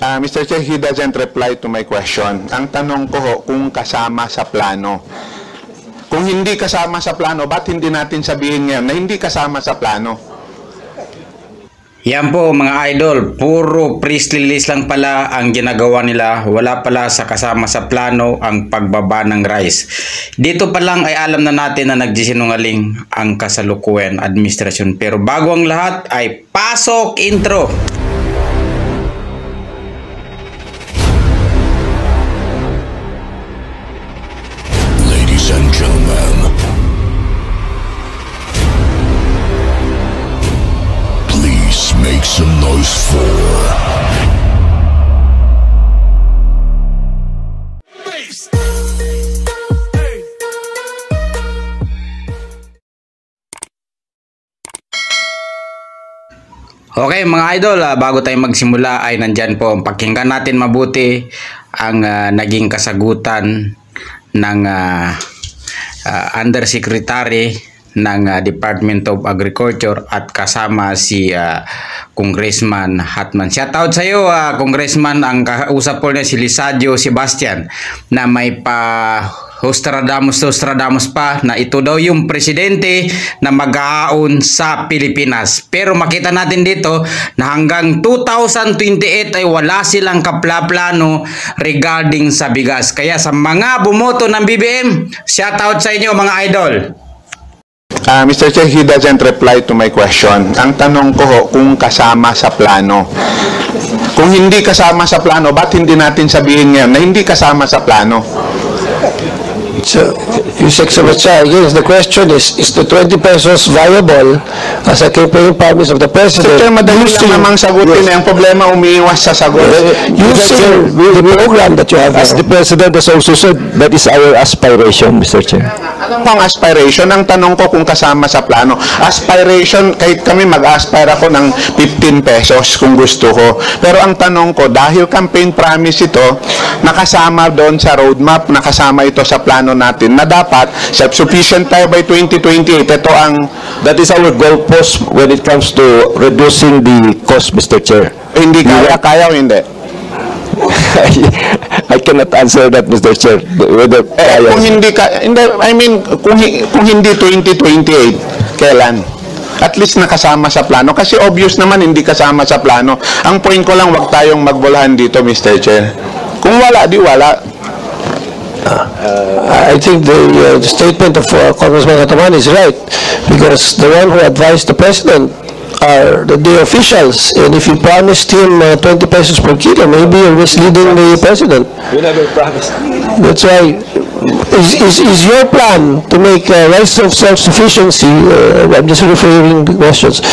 Mr. Chair, he doesn't reply to my question. Ang tanong ko ho, kung kasama sa plano. Kung hindi kasama sa plano, ba't hindi natin sabihin ngayon na hindi kasama sa plano? Yan po mga idol, puro press release lang pala ang ginagawa nila. Wala pala sa kasama sa plano ang pagbaba ng rice. Dito pa lang ay alam na natin na nagsisinungaling ang kasalukuyan administrasyon. Pero bago ang lahat ay pasok intro! Ladies and gentlemen, please make some noise for Okay mga idol, bago tayo magsimula ay nandyan po, pakinggan natin mabuti ang naging kasagutan ng Undersecretary ng Department of Agriculture at kasama si Congressman Hatman. Shoutout sa iyo, Congressman. Ang kausap po niya si Lisadio Sebastian na may Nostradamus pa na ito daw yung presidente na mag-aon sa Pilipinas. Pero makita natin dito na hanggang 2028 ay wala silang kaplaplano regarding sa bigas. Kaya sa mga bumoto ng BBM, shoutout sa inyo mga idol. Mr. Chair, he doesn't reply to my question. Ang tanong ko ho, kung kasama sa plano. Kung hindi kasama sa plano, ba't hindi natin sabihin ngayon na hindi kasama sa plano? So, His Excellency, again, the question is the 20 pesos viable as a campaign promise of the President? Sir, madali lang namang sagutin. Yes. Ang problema, umiiwas sa sagot. Using the program that you have. As the President has also said, that is our aspiration, Mr. Chair. Anong pang aspiration? Ang tanong ko kung kasama sa plano. Aspiration, kahit kami mag-aspire ako ng 15 pesos kung gusto ko. Pero ang tanong ko, dahil campaign promise ito, nakasama doon sa roadmap, nakasama ito sa plano natin na dapat self-sufficient tayo by 2028. Ito ang... That is our goalpost when it comes to reducing the cost, Mr. Chair. Hindi kaya o hindi? I cannot answer that, Mr. Chair. Whether kung hindi I mean, kung hindi 2028, kailan? At least nakasama sa plano. Kasi obvious naman hindi kasama sa plano. Ang point ko lang, wag tayong magbulahan dito, Mr. Chair. Kung wala, di wala. I think the statement of Congressman Kataman is right, because the one who advised the President are the officials, and if you promised him 20 pesos per kilo, maybe you're misleading the President. We never promised. That's why, is your plan to make rice of self-sufficiency, I'm just referring to questions,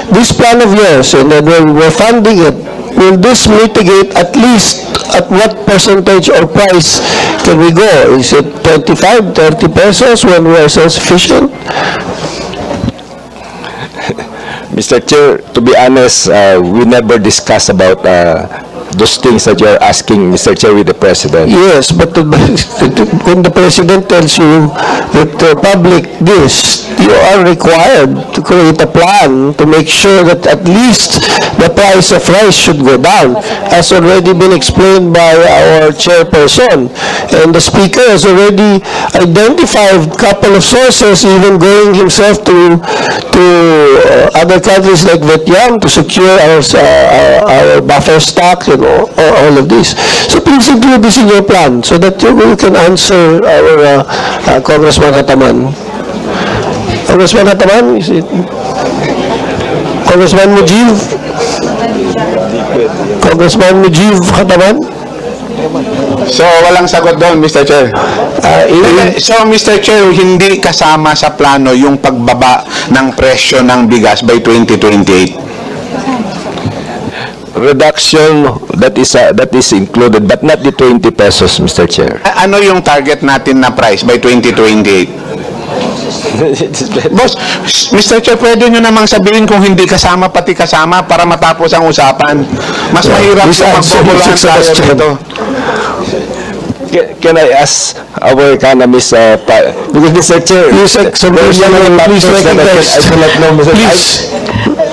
this plan of yours, and then we're funding it, will this mitigate at least at what percentage or price can we go? Is it 25, 30 pesos when we are self-sufficient? Mr. Chair, to be honest, we never discuss about those things that you're asking, Mr. Chair, with the President. Yes, but when the President tells you that the public this, you are required to create a plan to make sure that at least the price of rice should go down, as already been explained by our chairperson. And the Speaker has already identified a couple of sources, even going himself to other countries like Vietnam to secure our buffer stock and all of this. So please include this in your plan so that you can answer our Congressman Kataman. Congressman Kataman, is it? Congressman Mujib? Congressman Mujib Kataman? So, walang sagot doon, Mr. Chair. So, Mr. Chair, hindi kasama sa plano yung pagbaba ng presyo ng bigas by 2028? Reduction, that is included, but not the 20 pesos, Mr. Chair. Ano yung target natin na price by 2028? Boss, Mr. Chair, pwede nyo namang sabihin kung hindi kasama, pati kasama para matapos ang usapan. Mas mahirap yung magbubulahan tayo dito. Can I ask our economist, because Mr. Chair, please, please, I cannot know, Mr. Please.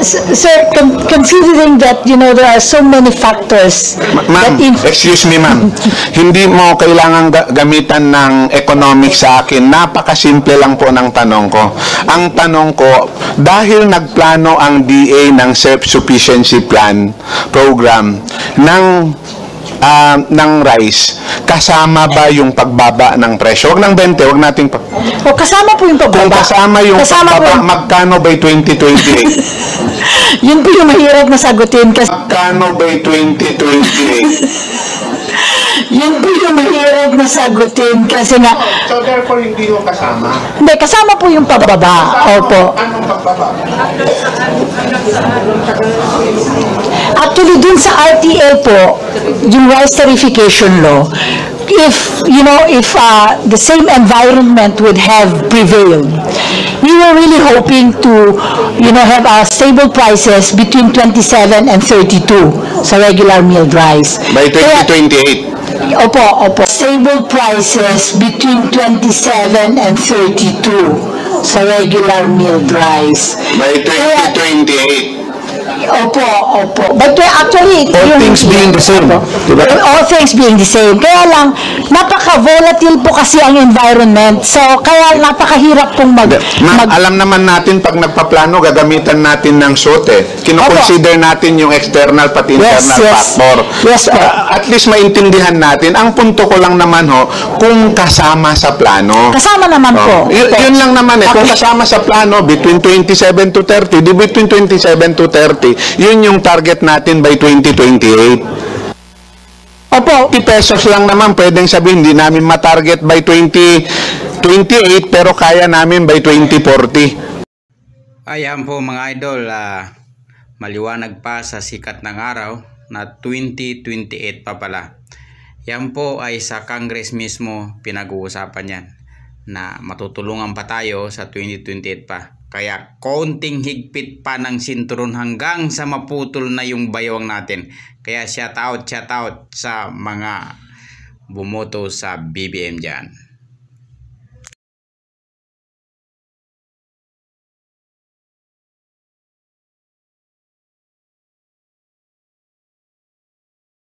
Sir, considering that, there are so many factors Ma'am, excuse me ma'am. Hindi mo kailangan gamitan ng economics sa akin. Napakasimple lang po ng tanong ko. Ang tanong ko, dahil nagplano ang DA ng self-sufficiency plan program ng rice, kasama ba yung pagbaba ng presyo? Huwag ng 20, huwag nating kasama po yung pagbaba. Kung kasama yung pagbaba, magkano by 2028? Yun po yung mahirap na sagutin kasi Magkano by 2028? yun po yung mahirap na sagutin kasi nga So therefore, hindi yung kasama. hindi, kasama po yung pagbaba. Opo. Anong pagbaba? Actually, dun sa RTA po, yung rice tarification law, if the same environment would have prevailed, we were really hoping to, have stable prices between 27 and 32 sa regular milled rice. By 2028. Opo. Stable prices between 27 and 32 sa regular milled rice. By 2028. Opo. But actually, All things being the same, diba? all things being the same. Kaya lang, napaka-volatile po kasi ang environment. So, kaya napakahirap pong Alam naman natin pag nagpaplano, gagamitan natin ng SOTE. Kino-consider natin yung external pati internal factor. Yes, po. At least maintindihan natin. Ang punto ko lang naman kung kasama sa plano. Kasama naman po. Yun lang naman Kung kasama sa plano, between 27 to 30, between 27 to 30, yun yung target natin by 2028. Opo. 50 pesos lang naman, pwedeng sabihin, hindi namin matarget by 2028, pero kaya namin by 2040. Ayan po mga idol, maliwanag pa sa sikat ng araw na 2028 pa pala. Yan po ay sa Congress mismo pinag-uusapan yan na matutulungan pa tayo sa 2028 pa. Kaya konting higpit pa ng sinturon hanggang sa maputol na yung baywang natin. Kaya shout out sa mga bumoto sa BBM dyan.